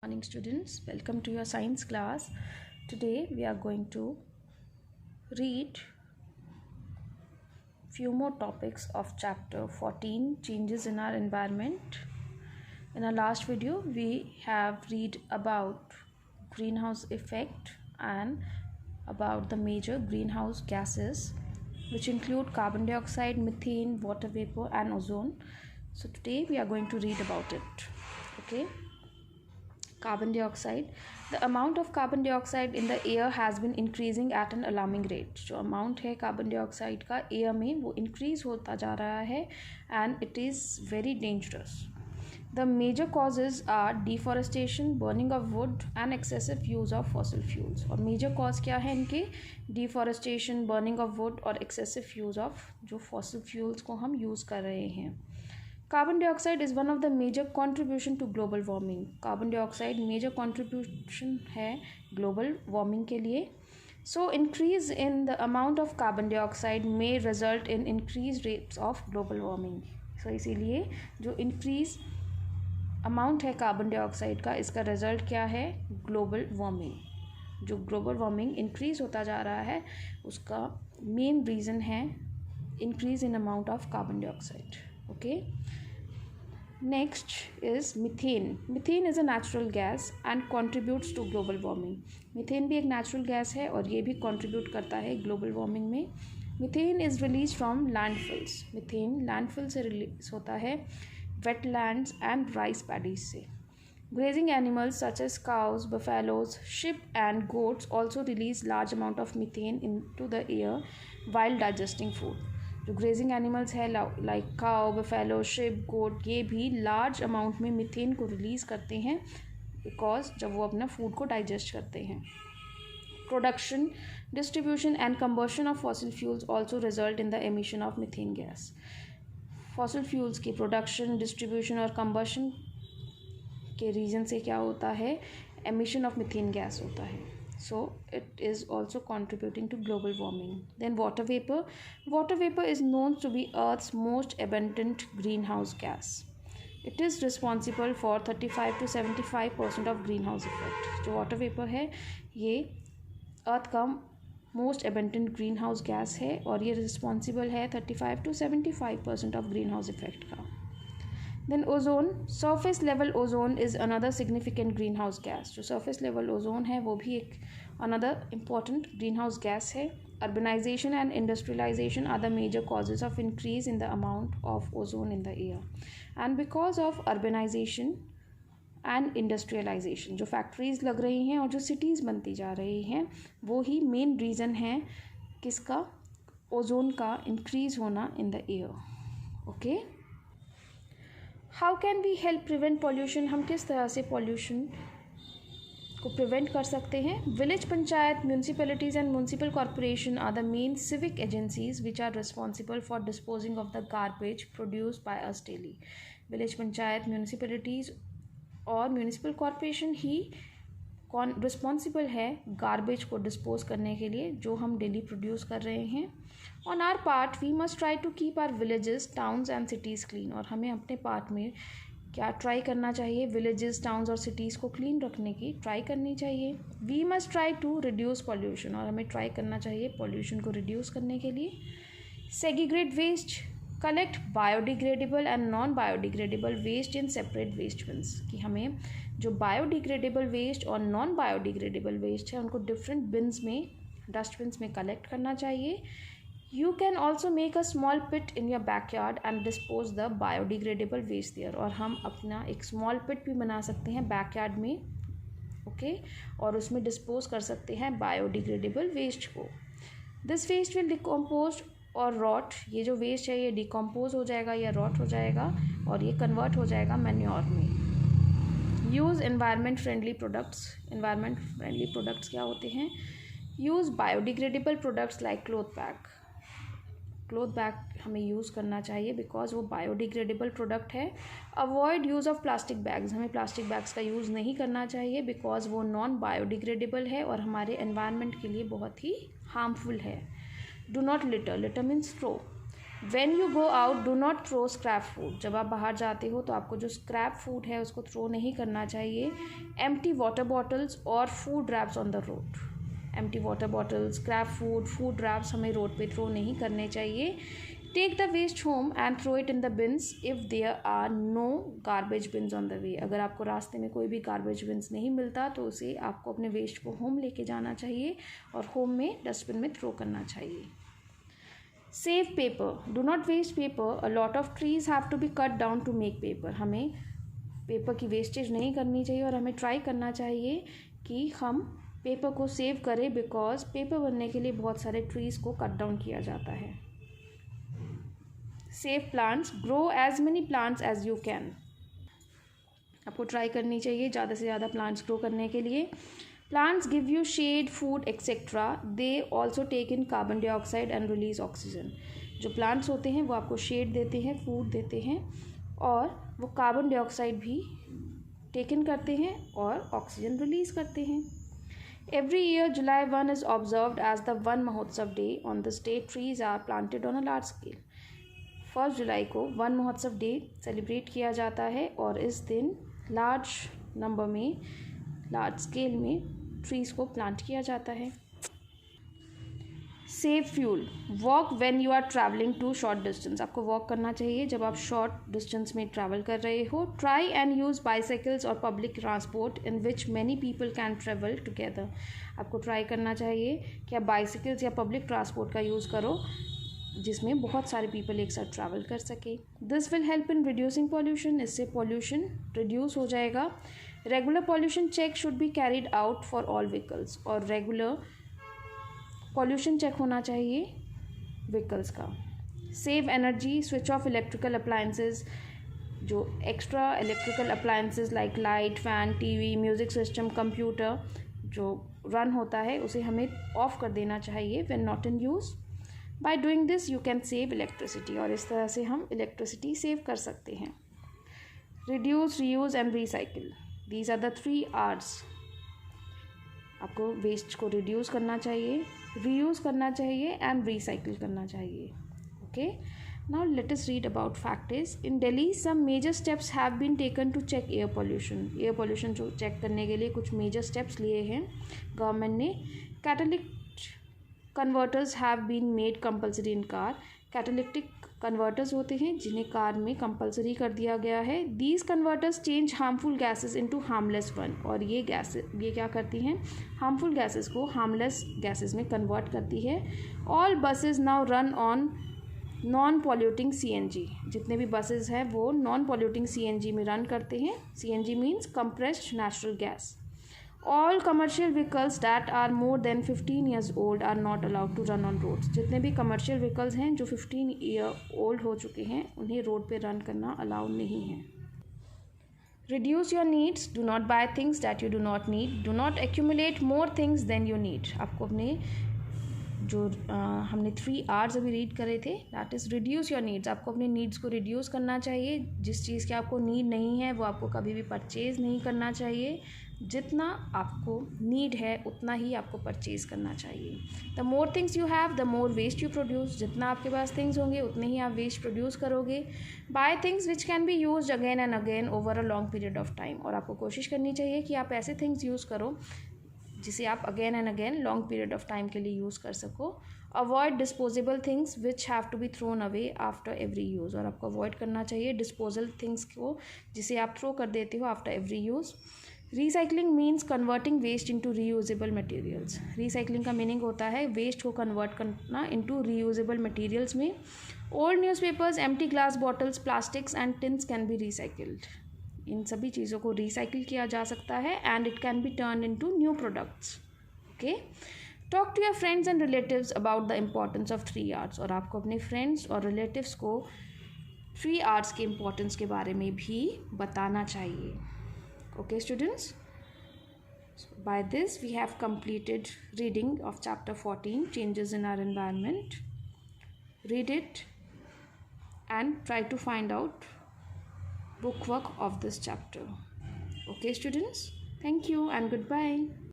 Morning students, welcome to your science class. Today we are going to read few more topics of chapter 14, changes in our environment. In our last video we have read about greenhouse effect and about the major greenhouse gases, which include carbon dioxide, methane, water vapor and ozone. So today we are going to read about it. Okay. Carbon dioxide. The amount of carbon dioxide in the air has been increasing at an alarming rate. जो amount है carbon dioxide का air में वो increase होता जा रहा है and it is very dangerous. The major causes are deforestation, burning of wood and excessive use of fossil fuels. और major cause क्या है इनके? Deforestation, burning of wood और excessive use of जो fossil fuels को हम use कर रहे हैं. Carbon dioxide is one of the major contribution to global warming. Carbon dioxide major contribution है global warming के लिए. So increase in the amount of carbon dioxide may result in increased rates of global warming. So इसीलिए जो increase amount है carbon dioxide का, इसका result क्या है? Global warming. जो global warming increase होता जा रहा है उसका main reason है increase in amount of carbon dioxide. Okay. Next is methane. Methane is a natural gas and contributes to global warming. Methane भी एक natural gas है और ये भी contribute करता है global warming में. Methane is released from landfills. Methane landfill से release होता है wetlands and rice paddies से. Grazing animals such as cows, buffaloes, sheep and goats also release large amount of methane into the air while digesting food. जो grazing animals है like cow, buffalo, ship, गोट, ये भी large amount में methane को release करते हैं because जब वो अपना फूड को डाइजेस्ट करते हैं. Production, distribution and combustion of fossil fuels also result in the emission of methane gas. Fossil fuels की प्रोडक्शन, डिस्ट्रीब्यूशन और कंबशन के रीजन से क्या होता है? एमिशन ऑफ मीथेन गैस होता है. So it is also contributing to global warming. Then water vapor. Water vapor is known to be Earth's most abundant greenhouse gas. It is responsible for 35 to 75% of greenhouse effect. जो water vapor है ये Earth का most abundant greenhouse gas है और ये responsible है 35 to 75% of greenhouse effect का. Then ozone. Surface level ozone is another significant greenhouse gas. जो surface level ozone है वो भी एक another important greenhouse gas है. Urbanization and industrialization are the major causes of increase in the amount of ozone in the air. And because of urbanization and industrialization, जो factories लग रही हैं और जो cities बनती जा रही हैं वो ही main reason है किसका? ozone का increase होना in the air. Okay. How can we help prevent pollution? हम किस तरह से पॉल्यूशन को प्रिवेंट कर सकते हैं? Village panchayat, municipalities and municipal corporation are the main civic agencies which are responsible for disposing of the garbage produced by us daily. Village panchayat, municipalities और municipal corporation ही रिस्पॉन्सिबल है गार्बेज को डिस्पोज करने के लिए जो हम डेली प्रोड्यूस कर रहे हैं. On our part we must try to keep our villages, towns and cities clean. और हमें अपने पार्ट में क्या ट्राई करना चाहिए? विलेजेस, टाउन्स और सिटीज़ को क्लीन रखने की ट्राई करनी चाहिए. We must try to reduce pollution. और हमें ट्राई करना चाहिए पॉल्यूशन को रिड्यूस करने के लिए. Segregate waste. Collect biodegradable and non biodegradable waste in separate waste bins. कि हमें जो बायोडिग्रेडेबल वेस्ट और नॉन बायोडिग्रेडेबल वेस्ट है उनको डिफरेंट बिन्स में, डस्टबिन्स में कलेक्ट करना चाहिए. You can also make a small pit in your backyard and dispose the biodegradable waste there. और हम अपना एक small pit भी बना सकते हैं backyard में, okay? और उसमें dispose कर सकते हैं biodegradable waste को. This waste will decompose और rot. ये जो waste है ये decompose हो जाएगा या rot हो जाएगा और ये convert हो जाएगा manure में. Use environment friendly products. Environment friendly products क्या होते हैं? Use biodegradable products like cloth bag. Cloth bag हमें यूज़ करना चाहिए बिकॉज वो बायोडिग्रेडेबल प्रोडक्ट है. Avoid use of plastic bags. हमें प्लास्टिक बैग्स का यूज़ नहीं करना चाहिए बिकॉज वो नॉन बायोडिग्रेडेबल है और हमारे एनवायरनमेंट के लिए बहुत ही हार्मफुल है. Do not litter. Litter means throw. When you go out, do not throw scrap food. जब आप बाहर जाते हो तो आपको जो स्क्रैप फूड है उसको थ्रो नहीं करना चाहिए. Empty water bottles और food wraps on the road. Empty water bottles, scrap food, food wraps हमें रोड पे थ्रो नहीं करने चाहिए. Take the waste home and throw it in the bins if there are no garbage bins on the way. अगर आपको रास्ते में कोई भी garbage bins नहीं मिलता तो उसे आपको अपने वेस्ट को होम लेके जाना चाहिए और होम में डस्टबिन में थ्रो करना चाहिए. Save paper. Do not waste paper. A lot of trees have to be cut down to make paper. हमें पेपर की वेस्टेज नहीं करनी चाहिए और हमें ट्राई करना चाहिए कि हम पेपर को सेव करें बिकॉज पेपर बनने के लिए बहुत सारे ट्रीज़ को कट डाउन किया जाता है. Save plants. Grow as many plants as you can. आपको ट्राई करनी चाहिए ज़्यादा से ज़्यादा प्लांट्स ग्रो करने के लिए. Plants give you shade, food etcetera. They also take in carbon dioxide and release oxygen. जो प्लांट्स होते हैं वो आपको शेड देते हैं, फूड देते हैं और वो कार्बन डाइऑक्साइड भी टेक इन करते हैं और ऑक्सीजन रिलीज करते हैं. Every year, July 1 is observed as the Van Mahotsav Day. On this day, trees are planted on a large scale. 1 जुलाई को वन महोत्सव डे सेलिब्रेट किया जाता है और इस दिन लार्ज नंबर में, लार्ज स्केल में ट्रीज़ को प्लांट किया जाता है. Save fuel. Walk when you are travelling to short distance. आपको वॉक करना चाहिए जब आप शॉर्ट डिस्टेंस में ट्रैवल कर रहे हो. ट्राई एंड यूज़ बाइसाइकिल्स और public transport in which many people can travel together. आपको ट्राई करना चाहिए कि आप बाइसाइकिल्स या पब्लिक ट्रांसपोर्ट का यूज़ करो जिसमें बहुत सारे पीपल एक साथ ट्रैवल कर सके. This will help in reducing pollution. इससे पॉल्यूशन रिड्यूस हो जाएगा. Regular pollution check should be carried out for all vehicles. और रेगुलर पॉल्यूशन चेक होना चाहिए व्हीकल्स का. Save energy. Switch off electrical appliances. जो extra electrical appliances like light, fan, TV, music system, computer जो run होता है उसे हमें ऑफ कर देना चाहिए when not in use. By doing this you can save electricity. और इस तरह से हम इलेक्ट्रिसिटी सेव कर सकते हैं. Reduce, reuse and recycle. These are the 3 R's. आपको वेस्ट को रिड्यूस करना चाहिए, रीयूज़ करना चाहिए एंड रिसाइकिल करना चाहिए. Okay, now let us read about facts. In Delhi some major steps have been taken to check air pollution. Air pollution को check करने के लिए कुछ मेजर स्टेप्स लिए हैं गवर्नमेंट ने. Catalytic converters have been made compulsory in car. Catalytic converters होते हैं जिन्हें कार में कंपल्सरी कर दिया गया है. These converters change harmful gases into harmless one. और ये क्या करती हैं, हार्मफुल गैसेस को हार्मलेस गैसेस में कन्वर्ट करती है. All buses now run on non polluting CNG. जितने भी बसेज हैं वो नॉन पॉल्यूटिंग CNG में रन करते हैं. CNG means compressed natural gas. All commercial vehicles that are more than 15 years old are not allowed to run on roads. जितने भी commercial vehicles हैं जो 15 year old हो चुके हैं उन्हें रोड पे रन करना अलाउ नहीं है. Reduce your needs. Do not buy things that you do not need. Do not accumulate more things than you need. आपको अपने जो हमने 3 R's अभी रीड करे थे, that is reduce your needs. आपको अपने नीड्स को रिड्यूस करना चाहिए. जिस चीज़ की आपको नीड नहीं है वो आपको कभी भी परचेज़ नहीं करना चाहिए. जितना आपको नीड है उतना ही आपको परचेज करना चाहिए. The more things you have the more waste you produce. जितना आपके पास थिंग्स होंगे उतने ही आप वेस्ट प्रोड्यूस करोगे. Buy things which can be use again and again over a long period of time. और आपको कोशिश करनी चाहिए कि आप ऐसे थिंग्स यूज़ करो जिसे आप again and again long period of time के लिए यूज़ कर सको. Avoid disposable things which have to be thrown away after every use. और आपको अवॉइड करना चाहिए डिस्पोजल थिंग्स को जिसे आप थ्रो कर देते हो after every use. Recycling means converting waste into reusable materials. Recycling का मीनिंग होता है वेस्ट को कन्वर्ट करना इंटू रीयूजेबल मटीरियल्स में. Old newspapers, empty glass bottles, plastics and tins can be recycled. इन सभी चीज़ों को रिसाइकिल किया जा सकता है and it can be turn into new products. Okay, talk to your friends and relatives about the importance of 3 R's. और आपको अपने फ्रेंड्स और रिलेटिव्स को 3 R's के इम्पोर्टेंस के बारे में भी बताना चाहिए. Okay students, so by this we have completed reading of chapter 14, changes in our environment. Read it and try to find out bookwork of this chapter. Okay students, thank you and goodbye.